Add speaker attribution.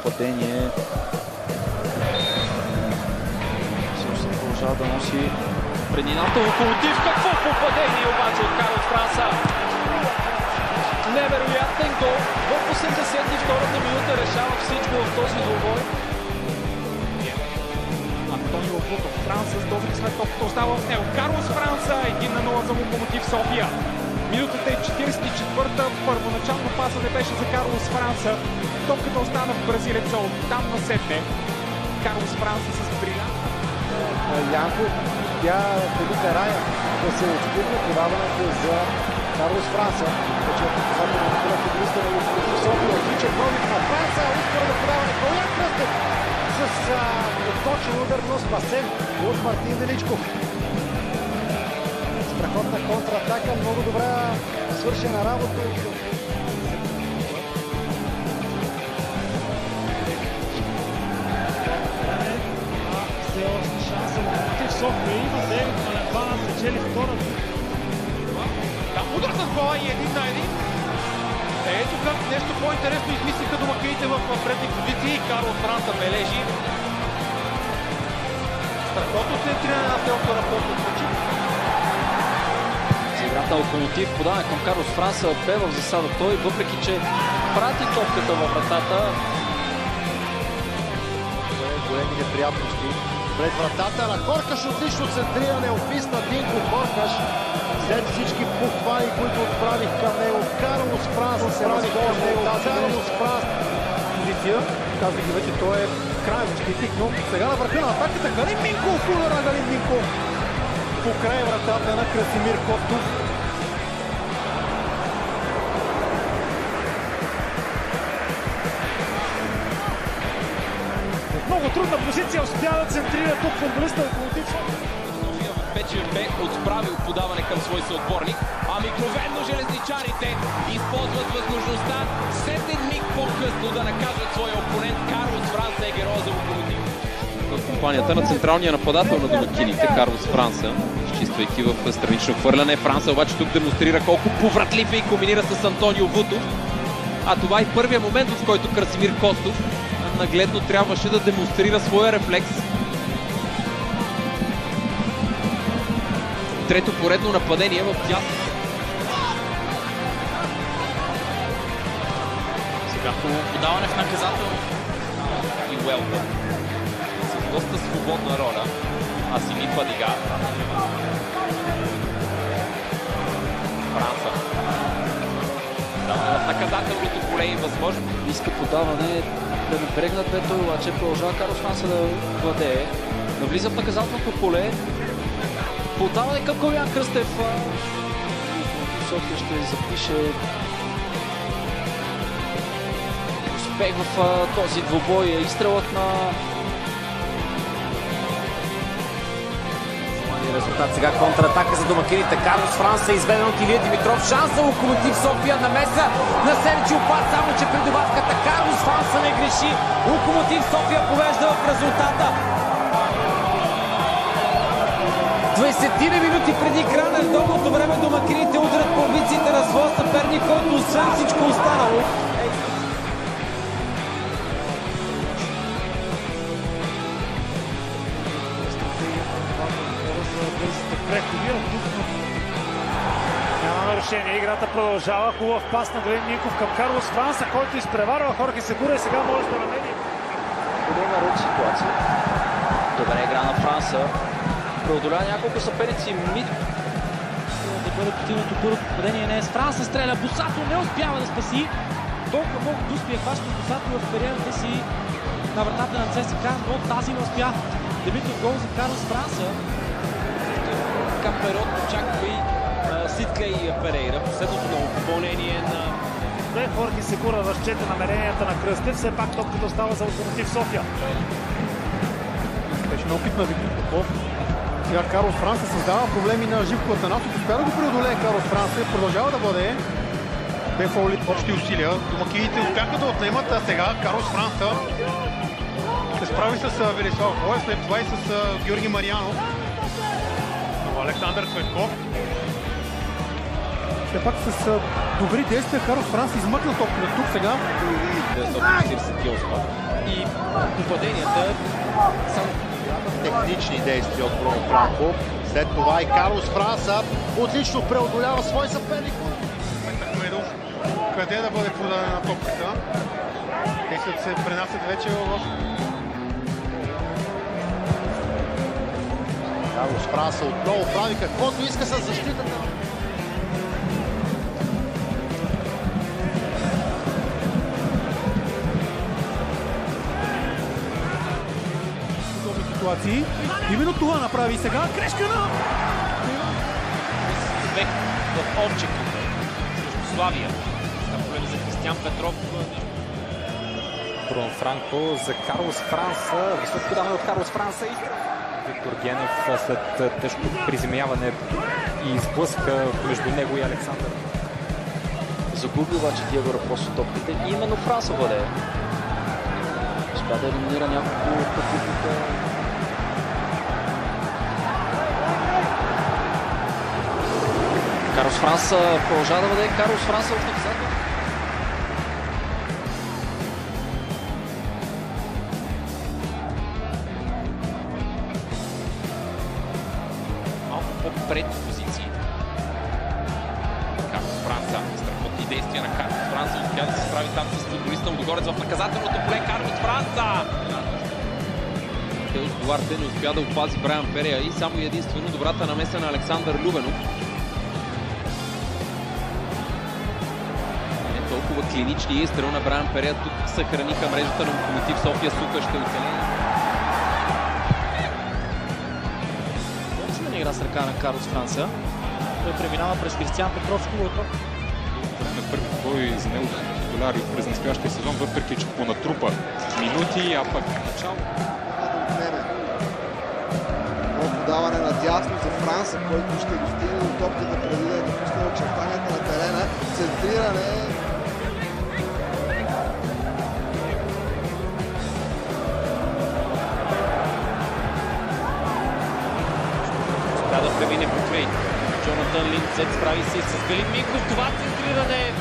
Speaker 1: нападение. Също продължава да носи предината. Локомотив, какво попадение обаче от Карлос Франса! Невероятен гол в 82-та минута решава всичко в този двубой.
Speaker 2: Антонио Вутов, Франса с добри след топката остава в него. Карлос Франса 1-0 за Локомотив София. Минутата е 44-та, първоначално пасът не беше за Карлос Франса. Топката остана в бразилеца, от там насетне. Карлос Франса с брилянт.
Speaker 3: Янко тя преди Карая да се отстигне подаването за Карлос Франса. Вече е показателно на футболиста на Локомотив София. Отличен пробив на Франса, успора да подаване. Калян Кръстев с точен удар, но спасен от Мартин Величков. Страхотна контратака, много добра свършена работа.
Speaker 4: Все още шанса Локомотив София има. Дейвид Маленбана спечели втората.
Speaker 2: Удар с гола и 1-1. Ето как нещо по-интересно измислиха домакините в предни позиции. Карлос Франса бележи. Страхотно центриране на все втора полка случи.
Speaker 1: За играта Локомотив подаване към Карлос Франса бе в засада той, въпреки че прати топката във вратата.
Speaker 3: Големи неприятности пред вратата на Коркаш. Отлично центриране, описна Динко Коркаш. След всички похвали, които отправих към него, Карлос Франса се разгони към него. Карлос Франса.
Speaker 5: Позиция, казах ги вече, той е крайен защитник, но сега на върха на атаката Галин Минков, удар на Галин Минков по край вратата на Красимир Костов.
Speaker 4: Много трудна позиция, успя да центрира тук футболиста Локомотив София.
Speaker 2: Вече бе отправил подаване към свой съотборник, а мигновено железничарите използват възможността сетен миг по-късно да накажат своя опонент. Карлос Франса е героя за Локомотив.
Speaker 1: В компанията на централния нападател на домакините Карлос Франса, изчиствайки в странично хвърляне. Франса обаче тук демонстрира колко повратлив е и комбинира с Антонио Вутов. А това е първия момент, в който Красимир Костов нагледно трябваше да демонстрира своя рефлекс. Трето поредно нападение в тясно. Сега подаване в наказателно. И Уелтън с доста свободна роля. Асими Падига. Франса. Даване в наказателното поле и възможно. Иска подаване да напрегнат бето, обаче продължава Карлос Франса да владее. Навлиза в наказателното поле. Подаване към Калян Кръстев. София ще запише успех в този двубой. Изстрелът на
Speaker 6: резултат. Сега контратака за домакините. Карлос Франса изведен от Илия Димитров. Шанс за Локомотив София. Намеса на Серджио Пас, само че при добавката Карлос Франса не греши. Локомотив София повежда в резултата. 20 минути преди края на редовното време домакините удрят по амбициите на своя съперник, който освен всичко останало
Speaker 4: Няма нарушение. Играта продължава. Хубав пас на Галин Минков към Карлос Франса, който изпреварва Хорхе Сегура и сега може да намери.
Speaker 1: подобна род ситуация. Добре игра на Франса. Преодолява няколко съперници.
Speaker 7: Да бъде постигнато първо попадение не е с Франса. Стреля Босато, не успява да спаси. Толкова много успие хваща Босато в кариерата си на вратата на ЦСКА, но тази не успя. Дебютен гол за Карлос Франса.
Speaker 1: Към период очаква и Ситка и Перейра. Последното ново попълнение на
Speaker 4: Хорхе Сегура разчете намеренията на Кръстев. Все пак топката остава за Локомотив София.
Speaker 5: Беше на опит на Виктор Попов. Сега Карлос Франса създава проблеми на Живко Атанасов. Успя да го преодолее Карлос Франса. Продължава да бъде. Бе фаули.
Speaker 8: Общи усилия. Домакините успяха да отнемат, а сега Карлос Франса се справи с Велислав Боя, след това и с Георги Марианов. Александър Цветков.
Speaker 5: Все пак с добри действия Карлос Франца измъкна топката тук сега.
Speaker 1: 948 и попаденията само
Speaker 3: Технични действия от Бруно Франко. След това и Карлос Франца отлично преодолява свой съперник.
Speaker 8: Ахмедов, къде да бъде подадена топката? Те се пренасят вече в...
Speaker 3: Карлос Франца отново прави каквото иска с защитата.
Speaker 5: Ситуации. Именно това направи сега. Грешка на...
Speaker 1: Бек в Орчик срещу Славия. Там проблеми за Кристиан Петров.
Speaker 9: Бруно Франко за Карлос Франца. Високо подаване от Карлос Франца и Виктор Генев след тежко приземяване и изблъска между него и Александър.
Speaker 10: Загуби обаче Диего Рапосо топките и именно Франца владее. Успя да елиминира няколко пътника. Карлос Франца продължава да бъде Карлос Франца в наказателно.
Speaker 1: Малко по-пред позиции. Карлос Франца. Страхотни действия на Карлос Франца. Успя да се справи там с футболиста Лудогорец в наказателното поле. Карлос Франца! Теос Дуарте не успя да опази Брайан Перея и само единствено добрата намеса на Александър Любенов. Толкова клинични изстрел на Брайан Перея. Тук съхраниха мрежата на Локомотив София. Сука ще оцелее.
Speaker 7: Точно игра с ръка на Карлос Франца. Той преминава през Кристиан Петров.
Speaker 11: Време първи бой за него титуляр и през настоящия сезон, въпреки че понатрупа минути, а пък начало.
Speaker 3: Подаване на дясно за Франца, който ще достигне до топката преди да допусне очертанията на терена. Центриране.
Speaker 1: Трябва да премине покрай Джонатан Линдсет, справи се с Галин Минков. Това центриране